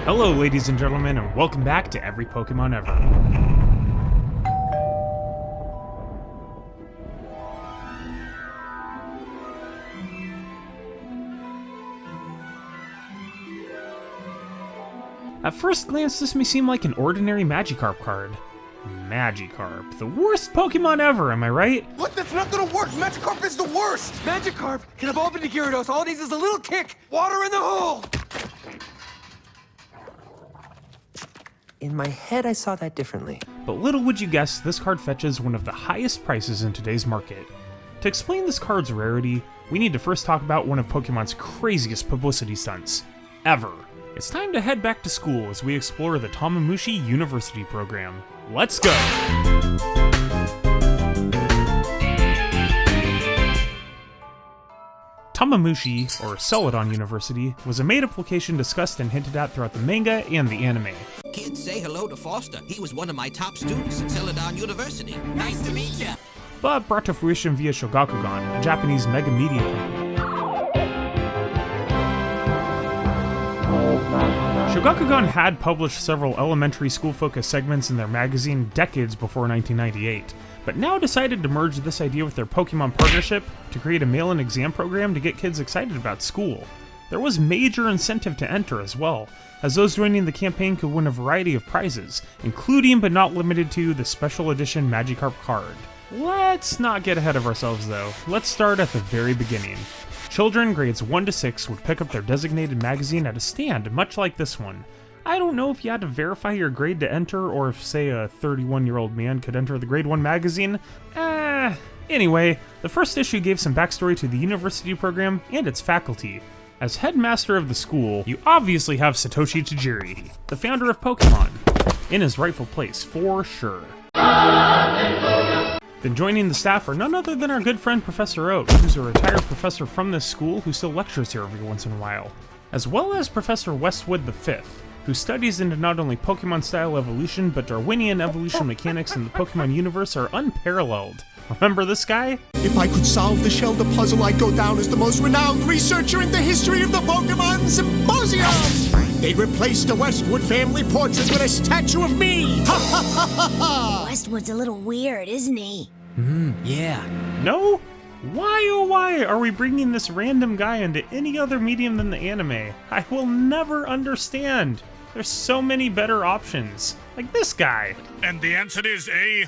Hello ladies and gentlemen, and welcome back to Every Pokémon Ever. At first glance, this may seem like an ordinary Magikarp card. Magikarp, the worst Pokemon ever, am I right? What? That's not gonna work! Magikarp is the worst! Magikarp can evolve into Gyarados. All it needs is a little kick! Water in the hole! In my head, I saw that differently. But little would you guess, this card fetches one of the highest prices in today's market. To explain this card's rarity, we need to first talk about one of Pokemon's craziest publicity stunts ever. It's time to head back to school as we explore the Tamamushi University program. Let's go! Tamamushi, or Celadon University, was a made-up location discussed and hinted at throughout the manga and the anime. Kids, say hello to Foster. He was one of my top students at Celadon University. Nice to meet you! But brought to fruition via Shogakukan, a Japanese mega media company. Shogakukan had published several elementary school-focused segments in their magazine decades before 1998, but now decided to merge this idea with their Pokemon partnership to create a mail-in exam program to get kids excited about school. There was major incentive to enter as well, as those joining the campaign could win a variety of prizes, including but not limited to the special edition Magikarp card. Let's not get ahead of ourselves though, let's start at the very beginning. Children grades 1 to 6 would pick up their designated magazine at a stand much like this one. I don't know if you had to verify your grade to enter, or if, say, a 31-year-old man could enter the grade 1 magazine. Anyway, the first issue gave some backstory to the university program and its faculty. As headmaster of the school, you obviously have Satoshi Tajiri, the founder of Pokemon, in his rightful place, for sure. Then joining the staff are none other than our good friend Professor Oak, who's a retired professor from this school who still lectures here every once in a while, as well as Professor Westwood V, who studies into not only Pokemon-style evolution, but Darwinian evolution mechanics in the Pokemon universe are unparalleled. Remember this guy? If I could solve the Shelter puzzle, I'd go down as the most renowned researcher in the history of the Pokemon Symposium! They'd replace the Westwood family portrait with a statue of me! Ha ha ha ha ha! Westwood's a little weird, isn't he? Yeah. No? Why oh why are we bringing this random guy into any other medium than the anime? I will never understand. There's so many better options. Like this guy. And the answer is a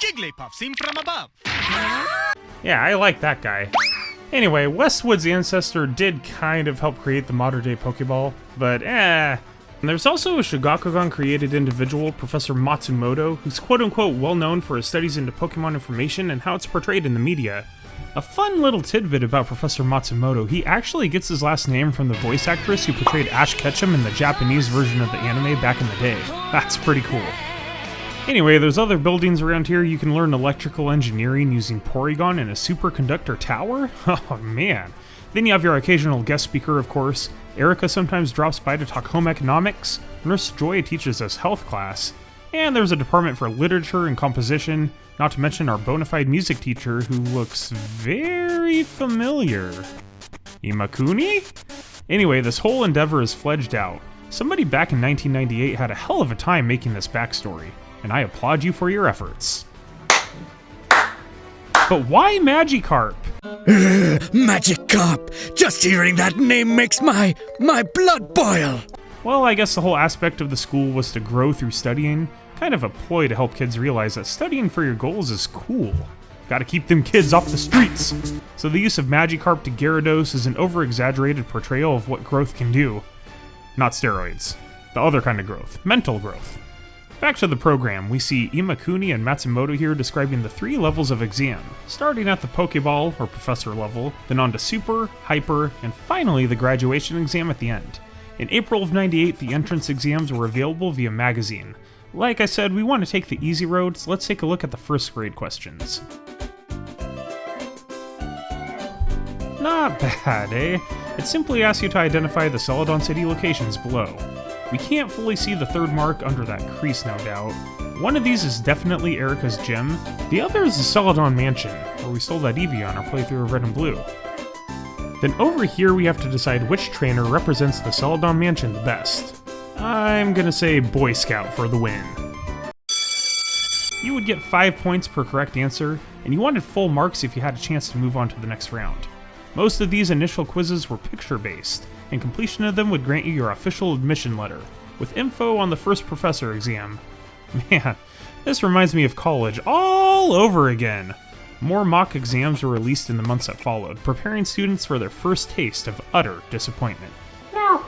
Jigglypuff seen from above. Yeah, I like that guy. Anyway, Westwood's ancestor did kind of help create the modern-day Pokeball, but And there's also a Shogakukan-created individual, Professor Matsumoto, who's quote-unquote well-known for his studies into Pokemon information and how it's portrayed in the media. A fun little tidbit about Professor Matsumoto, he actually gets his last name from the voice actress who portrayed Ash Ketchum in the Japanese version of the anime back in the day. That's pretty cool. Anyway, there's other buildings around here. You can learn electrical engineering using porygon in a superconductor tower? Oh man. Then you have your occasional guest speaker, of course. Erica sometimes drops by to talk home economics. Nurse Joy teaches us health class. And there's a department for literature and composition, not to mention our bona fide music teacher who looks very familiar. Imakuni? Anyway, this whole endeavor is fledged out. Somebody back in 1998 had a hell of a time making this backstory, and I applaud you for your efforts. But why Magikarp? Magikarp! Just hearing that name makes my blood boil! Well, I guess the whole aspect of the school was to grow through studying, kind of a ploy to help kids realize that studying for your goals is cool. Gotta keep them kids off the streets! So the use of Magikarp to Gyarados is an over-exaggerated portrayal of what growth can do. Not steroids. The other kind of growth. Mental growth. Back to the program, we see Imakuni and Matsumoto here describing the 3 levels of exam, starting at the Pokeball, or Professor level, then on to Super, Hyper, and finally the graduation exam at the end. In April of '98, the entrance exams were available via magazine. Like I said, we want to take the easy road, so let's take a look at the first grade questions. Not bad, eh? It simply asks you to identify the Celadon City locations below. We can't fully see the third mark under that crease, no doubt. One of these is definitely Erica's gym, the other is the Celadon Mansion, where we stole that Eevee on our playthrough of Red and Blue. Then over here we have to decide which trainer represents the Celadon Mansion the best. I'm gonna say Boy Scout for the win. You would get 5 points per correct answer, and you wanted full marks if you had a chance to move on to the next round. Most of these initial quizzes were picture-based, and completion of them would grant you your official admission letter, with info on the first professor exam. Man, this reminds me of college all over again. More mock exams were released in the months that followed, preparing students for their first taste of utter disappointment. Now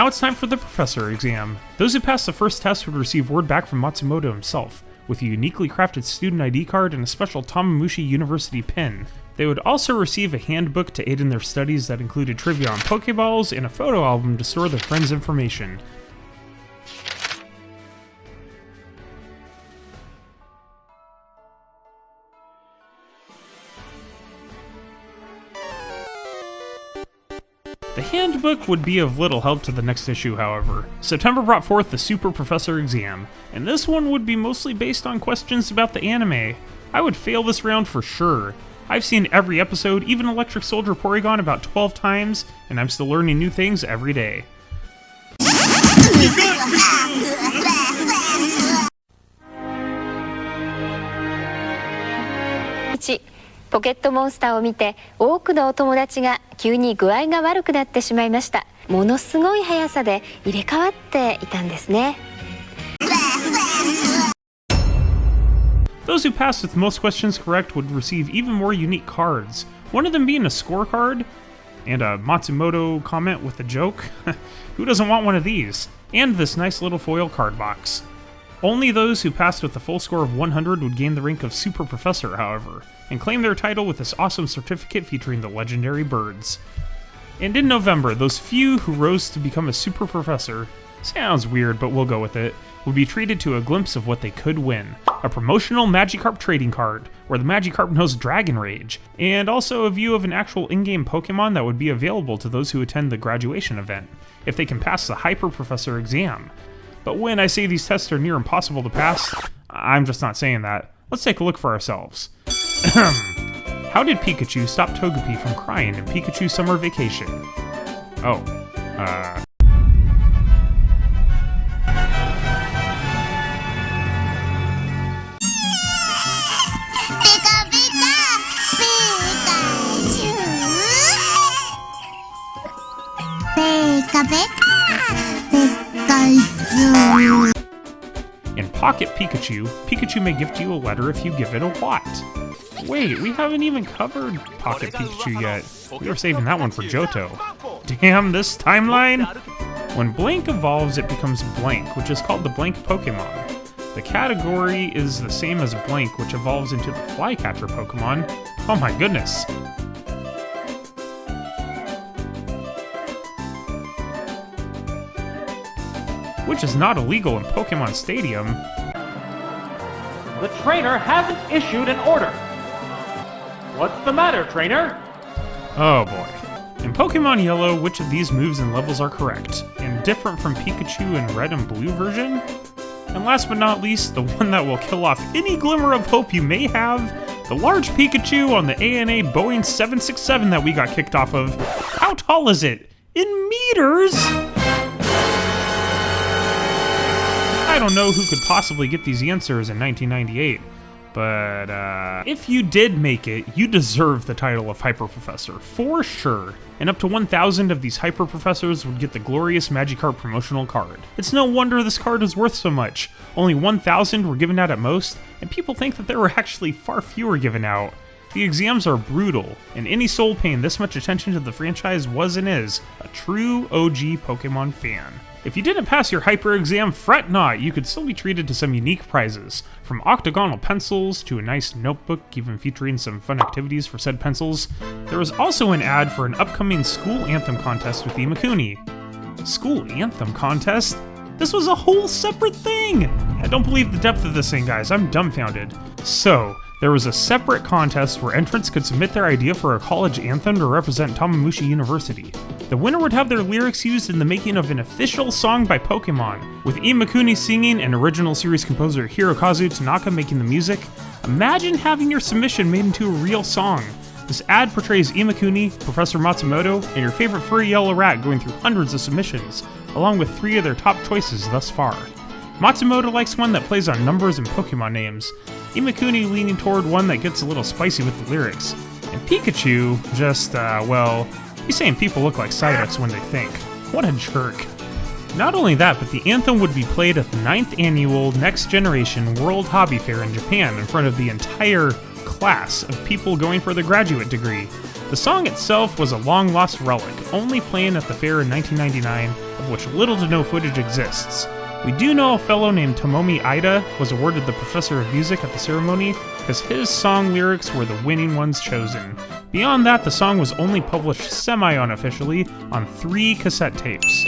it's time for the professor exam. Those who passed the first test would receive word back from Matsumoto himself, with a uniquely crafted student ID card and a special Tamamushi University pin. They would also receive a handbook to aid in their studies that included trivia on Pokeballs and a photo album to store their friends' information. The handbook would be of little help to the next issue, however. September brought forth the Super Professor exam, and this one would be mostly based on questions about the anime. I would fail this round for sure. I've seen every episode, even Electric Soldier Porygon, about 12 times, and I'm still learning new things every day. ポケットモンスターを見て多くのお友達が急に具合が悪くなってしまいました。ものすごい速さで入れ替わっていたんですね。Those who passed with most questions correct would receive even more unique cards, one of them being a scorecard, and a Matsumoto comment with a joke. Who doesn't want one of these? And this nice little foil card box. Only those who passed with a full score of 100 would gain the rank of Super Professor, however, and claim their title with this awesome certificate featuring the legendary birds. And in November, those few who rose to become a Super Professor, sounds weird but we'll go with it, would be treated to a glimpse of what they could win. A promotional Magikarp trading card, where the Magikarp knows Dragon Rage, and also a view of an actual in-game Pokemon that would be available to those who attend the graduation event, if they can pass the Hyper Professor exam. But when I say these tests are near impossible to pass, I'm just not saying that. Let's take a look for ourselves. How did Pikachu stop Togepi from crying in Pikachu Summer Vacation? Oh, In Pocket Pikachu, Pikachu may gift you a letter if you give it a what? Wait, we haven't even covered Pocket Pikachu yet. We were saving that one for Johto. Damn, this timeline! When Blank evolves, it becomes Blank, which is called the Blank Pokemon. The category is the same as Blank, which evolves into the Flycatcher Pokemon. Oh my goodness! Which is not illegal in Pokemon Stadium. The trainer hasn't issued an order. What's the matter, trainer? Oh boy. In Pokemon Yellow, which of these moves and levels are correct, and different from Pikachu in Red and Blue version? And last but not least, the one that will kill off any glimmer of hope you may have, the large Pikachu on the ANA Boeing 767 that we got kicked off of. How tall is it? In meters? I don't know who could possibly get these answers in 1998, but if you did make it, you deserve the title of Hyper Professor, for sure. And up to 1,000 of these Hyper Professors would get the glorious Magikarp promotional card. It's no wonder this card is worth so much. Only 1,000 were given out at most, and people think that there were actually far fewer given out. The exams are brutal, and any soul paying this much attention to the franchise was and is a true OG Pokemon fan. If you didn't pass your Hyper exam, fret not, you could still be treated to some unique prizes, from octagonal pencils to a nice notebook, even featuring some fun activities for said pencils. There was also an ad for an upcoming school anthem contest with Imakuni. School anthem contest? This was a whole separate thing! I don't believe the depth of this thing, guys, I'm dumbfounded. So, there was a separate contest where entrants could submit their idea for a college anthem to represent Tamamushi University. The winner would have their lyrics used in the making of an official song by Pokemon, with Imakuni singing and original series composer Hirokazu Tanaka making the music. Imagine having your submission made into a real song. This ad portrays Imakuni, Professor Matsumoto, and your favorite furry yellow rat going through hundreds of submissions, along with 3 of their top choices thus far. Matsumoto likes one that plays on numbers and Pokemon names, Imakuni leaning toward one that gets a little spicy with the lyrics, and Pikachu just, he's saying people look like Psyducks when they think. What a jerk. Not only that, but the anthem would be played at the 9th annual Next Generation World Hobby Fair in Japan in front of the entire class of people going for their graduate degree. The song itself was a long-lost relic, only playing at the fair in 1999, of which little to no footage exists. We do know a fellow named Tomomi Ida was awarded the Professor of Music at the ceremony because his song lyrics were the winning ones chosen. Beyond that, the song was only published semi-unofficially on 3 cassette tapes.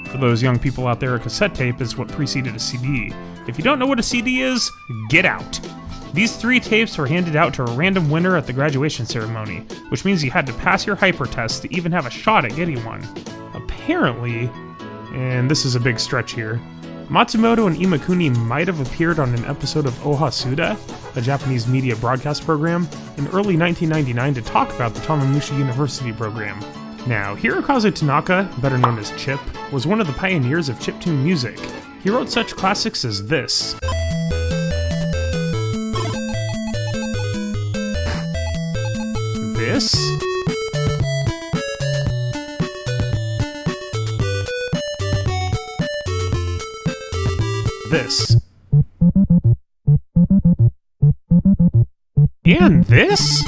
For those young people out there, a cassette tape is what preceded a CD. If you don't know what a CD is, get out! These 3 tapes were handed out to a random winner at the graduation ceremony, which means you had to pass your hyper test to even have a shot at getting one. Apparently, and this is a big stretch here, Matsumoto and Imakuni might have appeared on an episode of Ohasuda, a Japanese media broadcast program, in early 1999 to talk about the Tamamushi University program. Now, Hirokazu Tanaka, better known as Chip, was one of the pioneers of chiptune music. He wrote such classics as this. This. This. And this?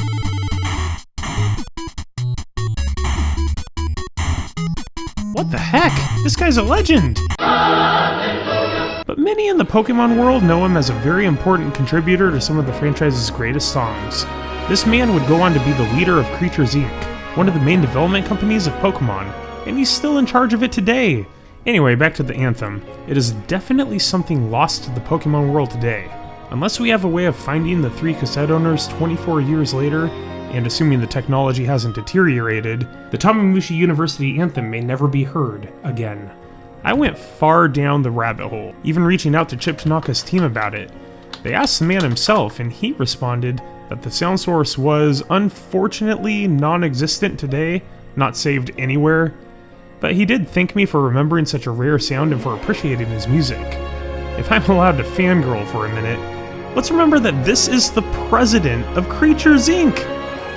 What the heck? This guy's a legend! But many in the Pokemon world know him as a very important contributor to some of the franchise's greatest songs. This man would go on to be the leader of Creatures Inc., one of the main development companies of Pokemon, and he's still in charge of it today. Anyway, back to the anthem. It is definitely something lost to the Pokemon world today. Unless we have a way of finding the 3 cassette owners 24 years later, and assuming the technology hasn't deteriorated, the Tamamushi University anthem may never be heard again. I went far down the rabbit hole, even reaching out to Chip Tanaka's team about it. They asked the man himself, and he responded that the sound source was unfortunately non-existent today, not saved anywhere, but he did thank me for remembering such a rare sound and for appreciating his music. If I'm allowed to fangirl for a minute, let's remember that this is the president of Creatures Inc.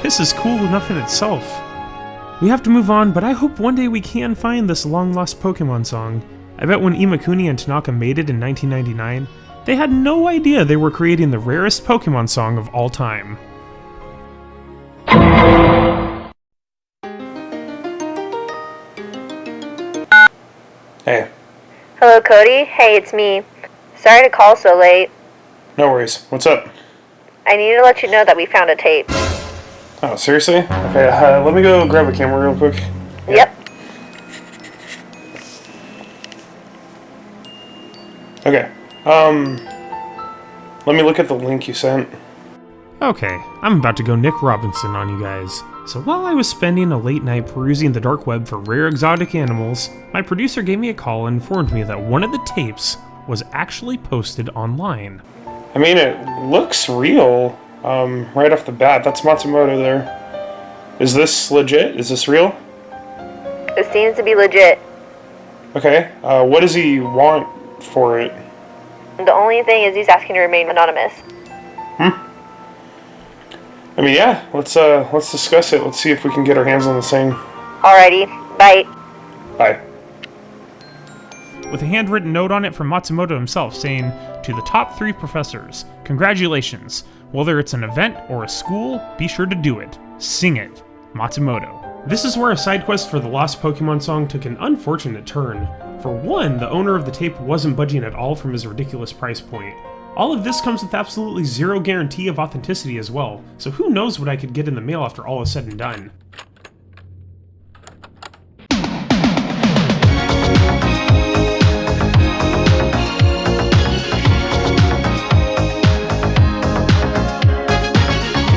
This is cool enough in itself. We have to move on, but I hope one day we can find this long-lost Pokemon song. I bet when Imakuni and Tanaka made it in 1999, they had no idea they were creating the rarest Pokemon song of all time. Hey. Hello, Cody. Hey, it's me. Sorry to call so late. No worries. What's up? I need to let you know that we found a tape. Oh, seriously? Okay, let me go grab a camera real quick. Yep. Okay. Let me look at the link you sent. Okay, I'm about to go Nick Robinson on you guys. So while I was spending a late night perusing the dark web for rare exotic animals, my producer gave me a call and informed me that one of the tapes was actually posted online. I mean, it looks real, right off the bat. That's Matsumoto there. Is this legit? Is this real? It seems to be legit. Okay, what does he want for it? The only thing is he's asking to remain anonymous. I mean, yeah, let's discuss it. Let's see if we can get our hands on this thing. Alrighty, bye. Bye. With a handwritten note on it from Matsumoto himself saying, "To the top 3 professors, congratulations. Whether it's an event or a school, be sure to do it. Sing it. Matsumoto." This is where a side quest for the Lost Pokemon song took an unfortunate turn. For one, the owner of the tape wasn't budging at all from his ridiculous price point. All of this comes with absolutely zero guarantee of authenticity as well, so who knows what I could get in the mail after all is said and done.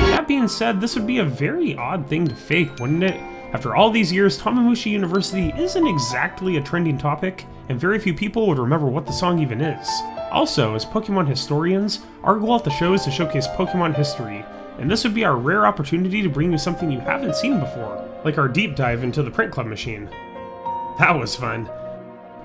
That being said, this would be a very odd thing to fake, wouldn't it? After all these years, Tamamushi University isn't exactly a trending topic, and very few people would remember what the song even is. Also, as Pokemon historians, our goal at the show is to showcase Pokemon history, and this would be our rare opportunity to bring you something you haven't seen before, like our deep dive into the Print Club machine. That was fun.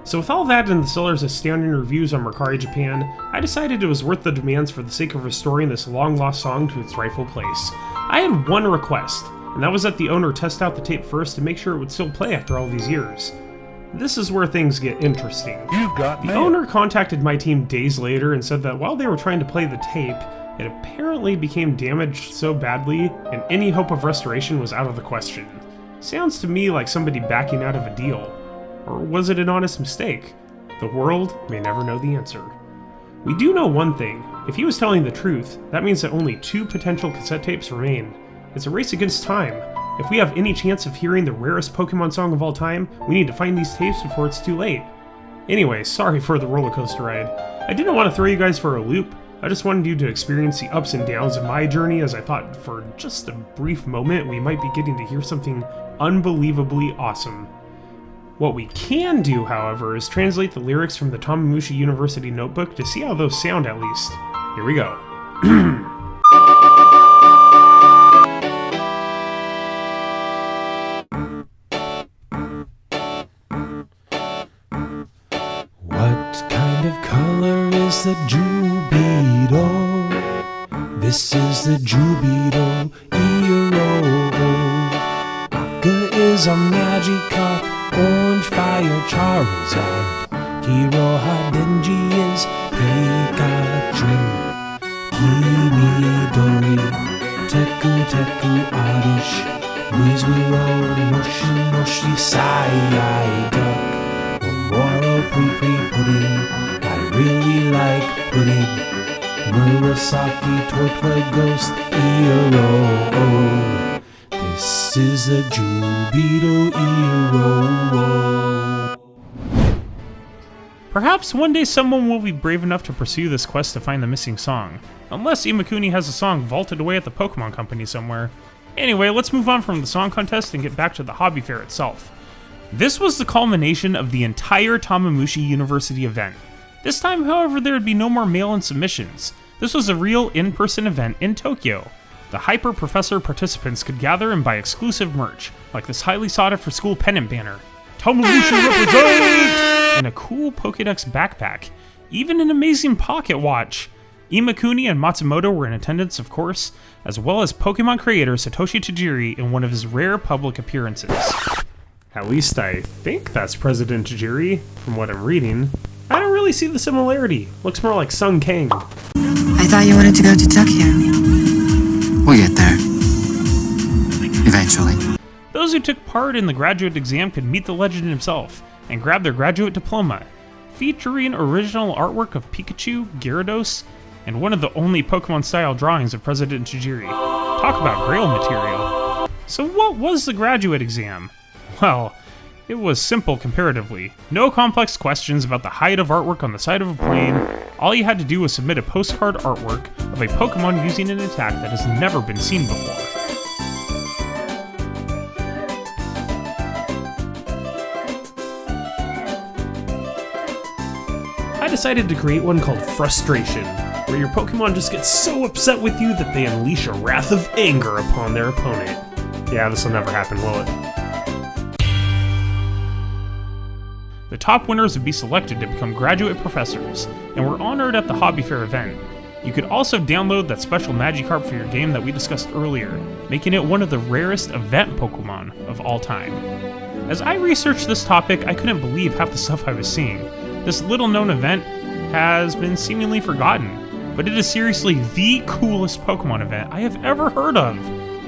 So with all that and the seller's astounding reviews on Mercari Japan, I decided it was worth the demands for the sake of restoring this long-lost song to its rightful place. I had one request, and that was that the owner test out the tape first to make sure it would still play after all these years. This is where things get interesting. The owner contacted my team days later and said that while they were trying to play the tape, it apparently became damaged so badly, and any hope of restoration was out of the question. Sounds to me like somebody backing out of a deal. Or was it an honest mistake? The world may never know the answer. We do know one thing. If he was telling the truth, that means that only 2 potential cassette tapes remain. It's a race against time. If we have any chance of hearing the rarest Pokemon song of all time, we need to find these tapes before it's too late. Anyway, sorry for the roller coaster ride. I didn't want to throw you guys for a loop. I just wanted you to experience the ups and downs of my journey, as I thought for just a brief moment we might be getting to hear something unbelievably awesome. What we can do, however, is translate the lyrics from the Tamamushi University notebook to see how those sound at least. Here we go. What kind of color is the Jubilo? This is the Jubilo Eero. Aka is a Magikarp. Orange Fire Charizard, Hiroha Denji is Pikachu, Himidori, Teku Oddish, Mizuro, Moshi Moshi Psyduck, Omoro Pre Pudding, I really like pudding, Murasaki Tortoise Ghost Eero. This is a Jubilo Eero. Perhaps one day someone will be brave enough to pursue this quest to find the missing song. Unless Imakuni has a song vaulted away at the Pokemon Company somewhere. Anyway, let's move on from the song contest and get back to the hobby fair itself. This was the culmination of the entire Tamamushi University event. This time, however, there would be no more mail-in submissions. This was a real in-person event in Tokyo. The Hyper Professor participants could gather and buy exclusive merch, like this highly sought-after school pennant banner, Tamamushi represent! And a cool Pokédex backpack, even an amazing pocket watch. Imakuni and Matsumoto were in attendance, of course, as well as Pokemon creator Satoshi Tajiri in one of his rare public appearances. At least I think that's President Tajiri, from what I'm reading. I don't really see the similarity. Looks more like Sung Kang. I thought you wanted to go to Tokyo. We'll get there. Eventually. Those who took part in the graduate exam could meet the legend himself and grab their graduate diploma, featuring original artwork of Pikachu, Gyarados, and one of the only Pokemon-style drawings of President Tajiri. Talk about Grail material. So what was the graduate exam? Well, it was simple comparatively. No complex questions about the height of artwork on the side of a plane. All you had to do was submit a postcard artwork of a Pokemon using an attack that has never been seen before. I decided to create one called Frustration, where your Pokemon just gets so upset with you that they unleash a wrath of anger upon their opponent. Yeah, this will never happen, will it? The top winners would be selected to become graduate professors, and were honored at the Hobby Fair event. You could also download that special Magikarp for your game that we discussed earlier, making it one of the rarest event Pokemon of all time. As I researched this topic, I couldn't believe half the stuff I was seeing. This little-known event has been seemingly forgotten, but it is seriously the coolest Pokemon event I have ever heard of.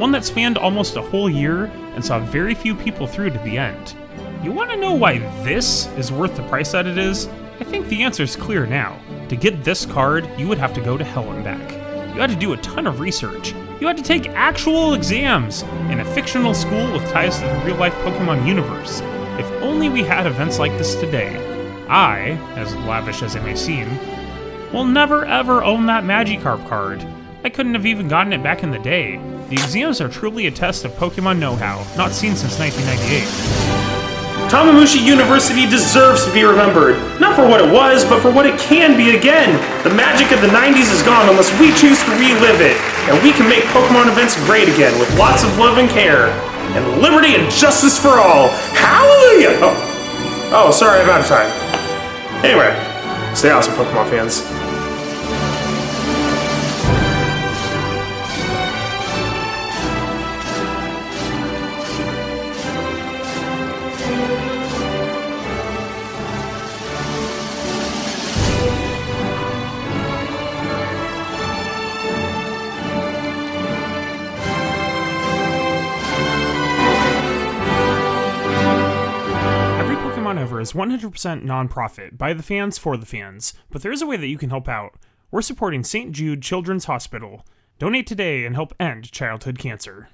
One that spanned almost a whole year and saw very few people through to the end. You want to know why this is worth the price that it is? I think the answer is clear now. To get this card, you would have to go to hell and back. You had to do a ton of research. You had to take actual exams in a fictional school with ties to the real-life Pokemon universe. If only we had events like this today. I, as lavish as it may seem, will never ever own that Magikarp card. I couldn't have even gotten it back in the day. The exams are truly a test of Pokemon know-how, not seen since 1998. Tamamushi University deserves to be remembered, not for what it was, but for what it can be again. The magic of the 90s is gone unless we choose to relive it. and we can make Pokemon events great again with lots of love and care, and liberty and justice for all. Hallelujah! Oh, sorry, I'm out of time. Anyway, stay awesome, Pokemon fans. Every Pokémon Ever is 100% non-profit, by the fans, for the fans, but there is a way that you can help out. We're supporting St. Jude Children's Hospital. Donate today and help end childhood cancer.